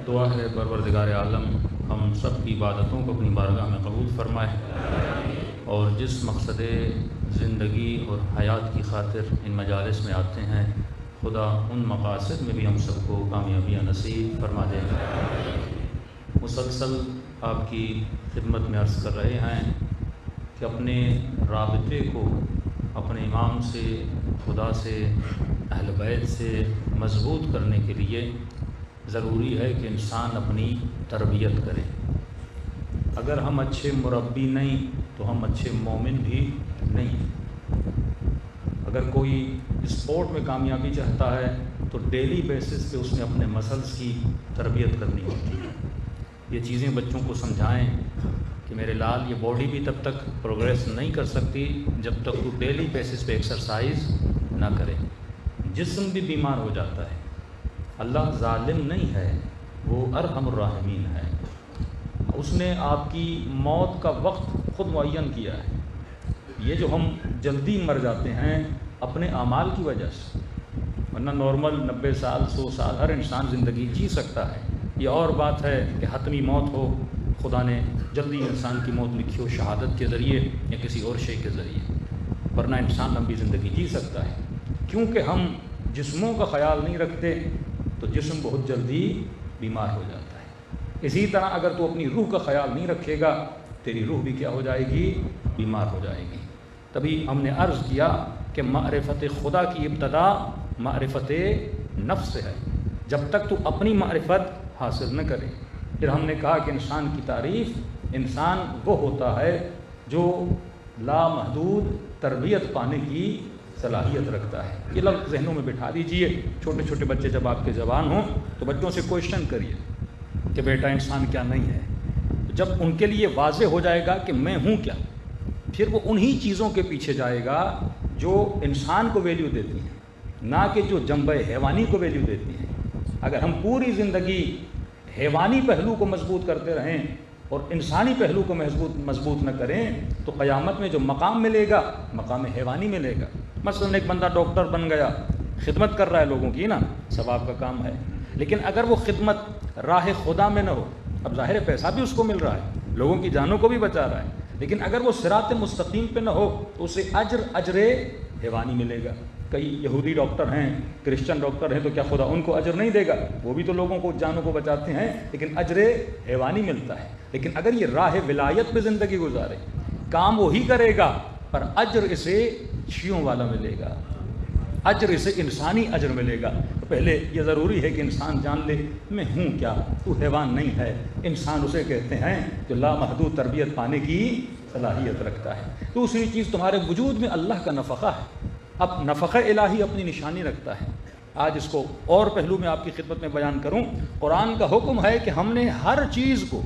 دعا ہے پروردگار عالم ہم سب کی عبادتوں کو اپنی بارگاہ میں قبول فرمائے، اور جس مقصد زندگی اور حیات کی خاطر ان مجالس میں آتے ہیں خدا ان مقاصد میں بھی ہم سب کو کامیابیاں نصیب فرما دے۔ مسلسل آپ کی خدمت میں عرض کر رہے ہیں کہ اپنے رابطے کو اپنے امام سے، خدا سے، اہل بیت سے مضبوط کرنے کے لیے ضروری ہے کہ انسان اپنی تربیت کرے۔ اگر ہم اچھے مربی نہیں تو ہم اچھے مومن بھی نہیں۔ اگر کوئی اسپورٹ میں کامیابی چاہتا ہے تو ڈیلی بیسس پہ اس نے اپنے مسلز کی تربیت کرنی ہوتی ہے۔ یہ چیزیں بچوں کو سمجھائیں کہ میرے لال یہ باڈی بھی تب تک پروگریس نہیں کر سکتی جب تک تو ڈیلی بیسس پہ ایکسرسائز نہ کرے۔ جسم بھی بیمار ہو جاتا ہے۔ اللہ ظالم نہیں ہے، وہ ارحم الراحمین ہے۔ اس نے آپ کی موت کا وقت خود معین کیا ہے۔ یہ جو ہم جلدی مر جاتے ہیں اپنے اعمال کی وجہ سے، ورنہ نارمل 90 سال 100 سال ہر انسان زندگی جی سکتا ہے۔ یہ اور بات ہے کہ حتمی موت ہو، خدا نے جلدی انسان کی موت لکھی ہو شہادت کے ذریعے یا کسی اور شے کے ذریعے، ورنہ انسان لمبی زندگی جی سکتا ہے۔ کیونکہ ہم جسموں کا خیال نہیں رکھتے تو جسم بہت جلدی بیمار ہو جاتا ہے۔ اسی طرح اگر تو اپنی روح کا خیال نہیں رکھے گا تیری روح بھی کیا ہو جائے گی؟ بیمار ہو جائے گی۔ تبھی ہم نے عرض کیا کہ معرفت خدا کی ابتدا معرفت نفس سے ہے۔ جب تک تو اپنی معرفت حاصل نہ کرے۔ پھر ہم نے کہا کہ انسان کی تعریف، انسان وہ ہوتا ہے جو لامحدود تربیت پانے کی صلاحیت رکھتا ہے۔ یہ لفظ ذہنوں میں بٹھا دیجئے۔ چھوٹے چھوٹے بچے جب آپ کے جوان ہوں تو بچوں سے کوشچن کریے کہ بیٹا انسان کیا نہیں ہے۔ جب ان کے لیے واضح ہو جائے گا کہ میں ہوں کیا، پھر وہ انہی چیزوں کے پیچھے جائے گا جو انسان کو ویلیو دیتی ہیں، نہ کہ جو جنبہ حیوانی کو ویلیو دیتی ہیں۔ اگر ہم پوری زندگی حیوانی پہلو کو مضبوط کرتے رہیں اور انسانی پہلو کو مضبوط نہ کریں تو قیامت میں جو مقام ملے گا مقام حیوانی ملے گا۔ مثلا ایک بندہ ڈاکٹر بن گیا، خدمت کر رہا ہے لوگوں کی، نا ثواب کا کام ہے، لیکن اگر وہ خدمت راہ خدا میں نہ ہو، اب ظاہر ہے پیسہ بھی اس کو مل رہا ہے، لوگوں کی جانوں کو بھی بچا رہا ہے، لیکن اگر وہ صراط مستقیم پہ نہ ہو تو اسے اجر حیوانی ملے گا۔ کئی یہودی ڈاکٹر ہیں، کرسچن ڈاکٹر ہیں، تو کیا خدا ان کو اجر نہیں دے گا؟ وہ بھی تو لوگوں کو جانوں کو بچاتے ہیں، لیکن اجر حیوانی ملتا ہے۔ لیکن اگر یہ راہ ولایت پہ زندگی گزارے، کام وہی کرے گا پر اجر اسے شیوں والا ملے گا، اجر اسے انسانی اجر ملے گا۔ تو پہلے یہ ضروری ہے کہ انسان جان لے میں ہوں کیا، تو حیوان نہیں ہے۔ انسان اسے کہتے ہیں جو لامحدود تربیت پانے کی صلاحیت رکھتا ہے۔ دوسری چیز تمہارے وجود میں اللہ کا نفخہ ہے۔ اب نفخہ الہی اپنی نشانی رکھتا ہے۔ آج اس کو اور پہلو میں آپ کی خدمت میں بیان کروں۔ قرآن کا حکم ہے کہ ہم نے ہر چیز کو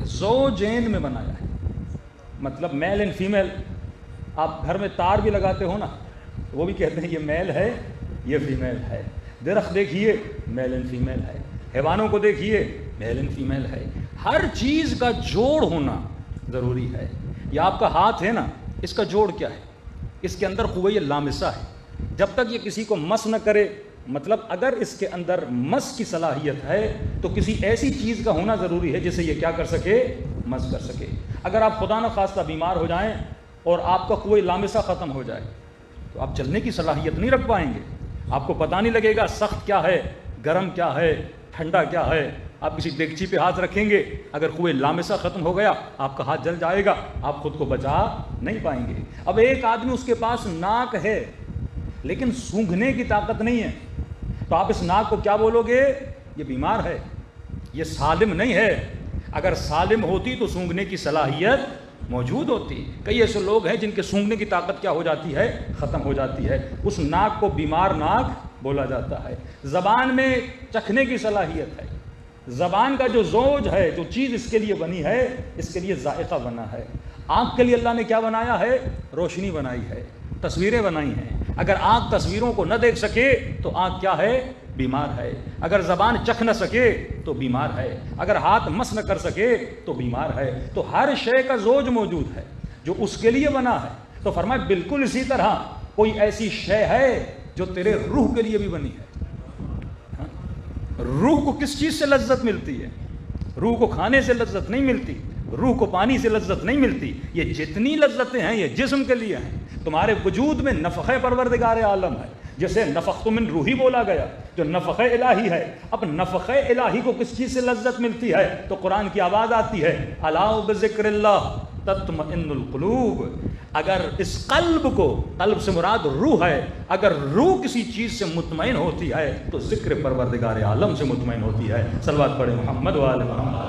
زوجین میں بنایا ہے، مطلب میل اینڈ فیمیل۔ آپ گھر میں تار بھی لگاتے ہو نا، وہ بھی کہتے ہیں یہ میل ہے یہ فیمیل ہے۔ درخت دیکھیے میل اینڈ فیمیل ہے، حیوانوں کو دیکھیے میل اینڈ فیمیل ہے۔ ہر چیز کا جوڑ ہونا ضروری ہے۔ یہ آپ کا ہاتھ ہے نا، اس کا جوڑ کیا ہے؟ اس کے اندر قوہ لامسہ ہے۔ جب تک یہ کسی کو مس نہ کرے، مطلب اگر اس کے اندر مس کی صلاحیت ہے تو کسی ایسی چیز کا ہونا ضروری ہے جسے یہ کیا کر سکے؟ مس کر سکے۔ اگر آپ خدا نخواستہ بیمار ہو جائیں اور آپ کا قوہ لامسہ ختم ہو جائے تو آپ چلنے کی صلاحیت نہیں رکھ پائیں گے۔ آپ کو پتہ نہیں لگے گا سخت کیا ہے، گرم کیا ہے، ٹھنڈا کیا ہے۔ آپ کسی دیگچی پہ ہاتھ رکھیں گے، اگر قوہ لامسہ ختم ہو گیا آپ کا ہاتھ جل جائے گا، آپ خود کو بچا نہیں پائیں گے۔ اب ایک آدمی اس کے پاس ناک ہے لیکن سونگھنے کی طاقت نہیں ہے، تو آپ اس ناک کو کیا بولو گے؟ یہ بیمار ہے، یہ سالم نہیں ہے۔ اگر سالم ہوتی تو سونگھنے کی صلاحیت موجود ہوتی۔ کئی ایسے لوگ ہیں جن کے سونگھنے کی طاقت کیا ہو جاتی ہے؟ ختم ہو جاتی ہے۔ اس ناک کو بیمار ناک بولا جاتا ہے۔ زبان میں چکھنے کی صلاحیت ہے۔ زبان کا جو زوج ہے، جو چیز اس کے لیے بنی ہے، اس کے لیے ذائقہ بنا ہے۔ آنکھ کے لیے اللہ نے کیا بنایا ہے؟ روشنی بنائی ہے، تصویریں بنائی ہیں۔ اگر آنکھ تصویروں کو نہ دیکھ سکے تو آنکھ کیا ہے؟ بیمار ہے۔ اگر زبان چکھ نہ سکے تو بیمار ہے۔ اگر ہاتھ مس نہ کر سکے تو بیمار ہے۔ تو ہر شے کا زوج موجود ہے جو اس کے لیے بنا ہے۔ تو فرمایا بالکل اسی طرح کوئی ایسی شے ہے جو تیرے روح کے لیے بھی بنی ہے۔ روح کو کس چیز سے لذت ملتی ہے؟ روح کو کھانے سے لذت نہیں ملتی، روح کو پانی سے لذت نہیں ملتی. یہ جتنی لذتیں ہیں یہ جسم کے لیے ہیں. تمہارے وجود میں نفخ پروردگار عالم ہے جسے نفخت من روحی بولا گیا، جو نفخ الہی ہے. اب نفخ الہی کو کس چیز سے لذت ملتی ہے؟ تو قرآن کی آواز آتی ہے الا بذکر اللہ تطمئن القلوب. اگر اس قلب کو، قلب سے مراد روح ہے، اگر روح کسی چیز سے مطمئن ہوتی ہے تو ذکر پروردگار عالم سے مطمئن ہوتی ہے. صلوات پڑھیں محمد و آل محمد.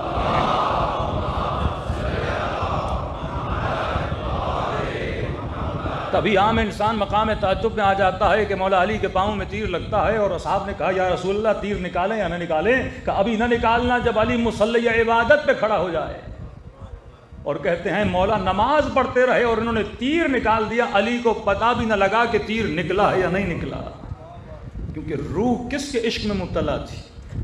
تبھی عام انسان مقام تعجب میں آ جاتا ہے کہ مولا علی کے پاؤں میں تیر لگتا ہے اور اصحاب نے کہا یا رسول اللہ تیر نکالیں یا نہ نکالیں؟ کہ ابھی نہ نکالنا، جب علی مصلی عبادت پہ کھڑا ہو جائے. اور کہتے ہیں مولا نماز پڑھتے رہے اور انہوں نے تیر نکال دیا، علی کو پتہ بھی نہ لگا کہ تیر نکلا ہے یا نہیں نکلا. کیونکہ روح کس کے عشق میں مبتلا تھی؟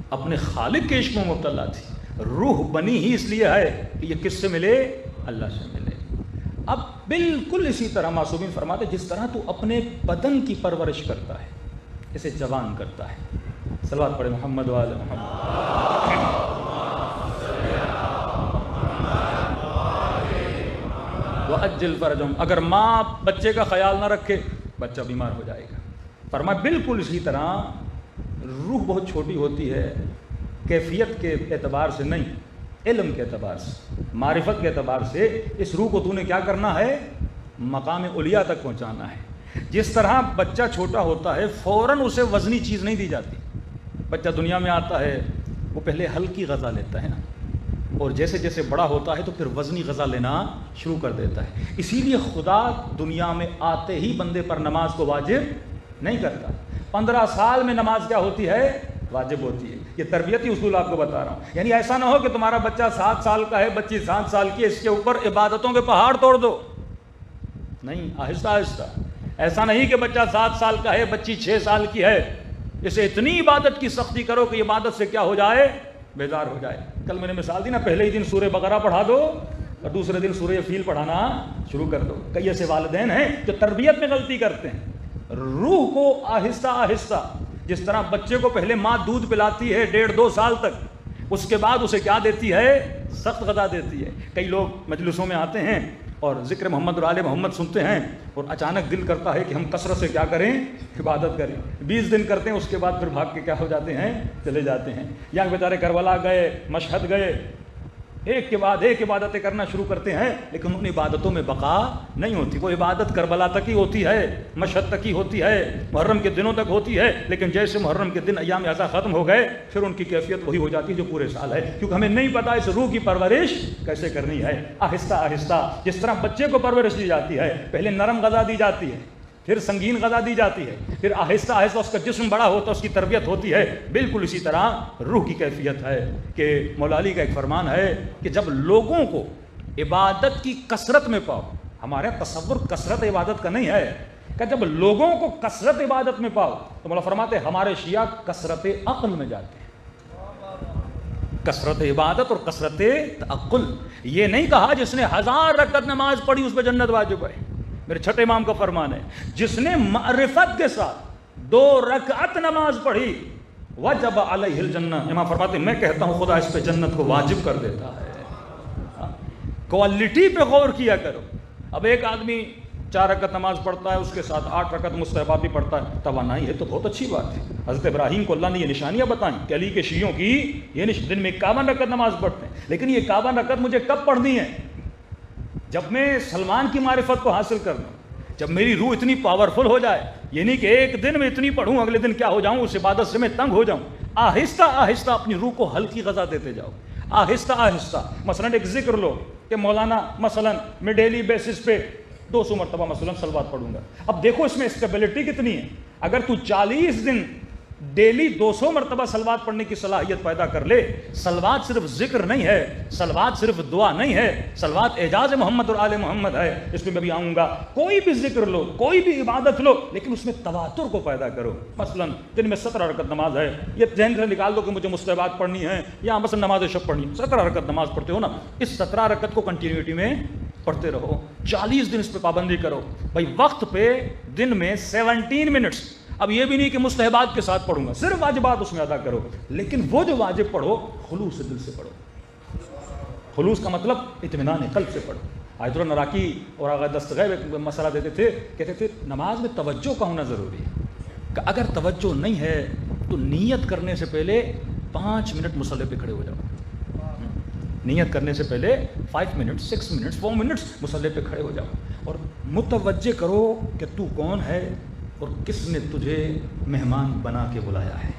اپنے خالق کے عشق میں مبتلا تھی. روح بنی ہی اس لیے ہے کہ یہ کس سے ملے؟ اللہ سے ملے. اب بالکل اسی طرح معصومین فرماتے جس طرح تو اپنے بدن کی پرورش کرتا ہے، اسے جوان کرتا ہے. صلوات پڑھے محمد و آل محمد. وَأَجِّلْ فَرَجَهُمْ. اگر ماں بچے کا خیال نہ رکھے بچہ بیمار ہو جائے گا. فرمایا بالکل اسی طرح روح بہت چھوٹی ہوتی ہے، کیفیت کے اعتبار سے نہیں، علم کے اعتبار سے، معرفت کے اعتبار سے. اس روح کو تو نے کیا کرنا ہے؟ مقام علیہ تک پہنچانا ہے. جس طرح بچہ چھوٹا ہوتا ہے فوراً اسے وزنی چیز نہیں دی جاتی. بچہ دنیا میں آتا ہے وہ پہلے ہلکی غذا لیتا ہے نا، اور جیسے جیسے بڑا ہوتا ہے تو پھر وزنی غذا لینا شروع کر دیتا ہے. اسی لیے خدا دنیا میں آتے ہی بندے پر نماز کو واجب نہیں کرتا. 15 سال میں نماز کیا ہوتی ہے؟ واجب ہوتی ہے. یہ تربیتی اصول آپ کو بتا رہا ہوں. یعنی ایسا نہ ہو کہ تمہارا بچہ 7 سال کا ہے، بچی 7 سال کی ہے، اس کے اوپر عبادتوں کے پہاڑ توڑ دو. نہیں، آہستہ آہستہ. ایسا نہیں کہ بچہ 7 سال کا ہے، بچی 6 سال کی ہے، اسے اتنی عبادت کی سختی کرو کہ عبادت سے کیا ہو جائے؟ بیدار ہو جائے. کل میں نے مثال دی نا، پہلے ہی دن سورہ بقرہ پڑھا دو اور دوسرے دن سورہ فیل پڑھانا شروع کر دو. کئی ایسے والدین ہیں جو تربیت میں غلطی کرتے ہیں. روح کو آہستہ آہستہ، جس طرح بچے کو پہلے ماں دودھ پلاتی ہے 1.5-2 سال تک، اس کے بعد اسے کیا دیتی ہے؟ سخت غذا دیتی ہے. کئی لوگ مجلسوں میں آتے ہیں اور ذکر محمد اور آل محمد سنتے ہیں اور اچانک دل کرتا ہے کہ ہم کثرت سے کیا کریں؟ عبادت کریں. 20 دن کرتے ہیں، اس کے بعد پھر بھاگ کے کیا ہو جاتے ہیں؟ چلے جاتے ہیں. یا بیچارے کربلا گئے، مشہد گئے، ایک کے بعد ایک عبادتیں کرنا شروع کرتے ہیں، لیکن ان عبادتوں میں بقا نہیں ہوتی. وہ عبادت کربلا تک ہی ہوتی ہے، مشہد تک ہی ہوتی ہے، محرم کے دنوں تک ہوتی ہے، لیکن جیسے محرم کے دن ایام اعضا ختم ہو گئے پھر ان کی کیفیت وہی ہو جاتی ہے جو پورے سال ہے. کیونکہ ہمیں نہیں پتا اس روح کی پرورش کیسے کرنی ہے. آہستہ آہستہ جس طرح بچے کو پرورش دی جاتی ہے، پہلے نرم غذا دی جاتی ہے، پھر سنگین غذا دی جاتی ہے، پھر آہستہ آہستہ اس کا جسم بڑا ہوتا ہے، اس کی تربیت ہوتی ہے. بالکل اسی طرح روح کی کیفیت ہے کہ مولا علی کا ایک فرمان ہے کہ جب لوگوں کو عبادت کی کثرت میں پاؤ، ہمارا تصور کثرت عبادت کا نہیں ہے، کہ جب لوگوں کو کثرت عبادت میں پاؤ تو مولا فرماتے ہیں ہمارے شیعہ کثرت عقل میں جاتے ہیں. کثرت عبادت اور کثرت تعقل. یہ نہیں کہا جس نے 1000 رکعت نماز پڑھی اس پہ جنت واجب ہے. میرے چھٹے امام کا فرمان ہے جس نے معرفت کے ساتھ 2 رکعت نماز پڑھی وجب علیہ الجنہ. امام فرماتے ہیں میں کہتا ہوں خدا اس پہ جنت کو واجب کر دیتا ہے. کوالٹی پہ غور کیا کرو. اب ایک آدمی 4 رکعت نماز پڑھتا ہے، اس کے ساتھ 8 رکعت مستحبات بھی پڑھتا ہے، توانائی ہے تو بہت اچھی بات ہے. حضرت ابراہیم کو اللہ نے یہ نشانیاں بتائیں کہ علی کے شیعوں کی یہ دن میں 51 رکعت نماز پڑھتے ہیں. لیکن یہ 51 رکعت مجھے کب پڑھنی ہے؟ جب میں سلمان کی معرفت کو حاصل کر لوں، جب میری روح اتنی پاورفل ہو جائے. یہ نہیں کہ ایک دن میں اتنی پڑھوں اگلے دن کیا ہو جاؤں، اس عبادت سے میں تنگ ہو جاؤں. آہستہ آہستہ اپنی روح کو ہلکی غذا دیتے جاؤ. آہستہ آہستہ مثلا ایک ذکر لو کہ مولانا مثلا میں ڈیلی بیسس پہ 200 مرتبہ مثلا صلوات پڑھوں گا. اب دیکھو اس میں اسٹیبلٹی کتنی ہے. اگر تو 40 دن ڈیلی 200 مرتبہ صلوات پڑھنے کی صلاحیت پیدا کر لے. صلوات صرف ذکر نہیں ہے، صلوات صرف دعا نہیں ہے، صلوات اعجاز محمد اور آل محمد ہے. اس میں بھی آؤں گا. کوئی بھی ذکر لو، کوئی بھی عبادت لو، لیکن اس میں تواتر کو پیدا کرو. مثلا دن میں 17 رکعت نماز ہے، یہ ذہن سے نکال دو کہ مجھے مستحبات پڑھنی ہے یا مثلا نماز شب پڑھنی ہے. 17 رکعت نماز پڑھتے ہو نا، اس 17 رکعت کو کنٹینیوٹی میں پڑھتے رہو. 40 دن اس پہ پابندی کرو. بھائی وقت پہ دن میں 17 منٹس اب یہ بھی نہیں کہ مستحبات کے ساتھ پڑھوں گا، صرف واجبات اس میں ادا کرو، لیکن وہ جو واجب پڑھو خلوص سے دل سے پڑھو۔ خلوص کا مطلب اطمینان قلب سے پڑھو۔ آیت اللہ نراکی اور آغا دستغیب ایک مسئلہ دیتے تھے، کہتے تھے نماز میں توجہ کا ہونا ضروری ہے، کہ اگر توجہ نہیں ہے تو نیت کرنے سے پہلے 5 منٹ مصلی پہ کھڑے ہو جاؤ۔ نیت کرنے سے پہلے 5 منٹ 6 منٹ 4 منٹس مصلی پہ کھڑے ہو جاؤ اور متوجہ کرو کہ تو کون ہے اور کس نے تجھے مہمان بنا کے بلایا ہے۔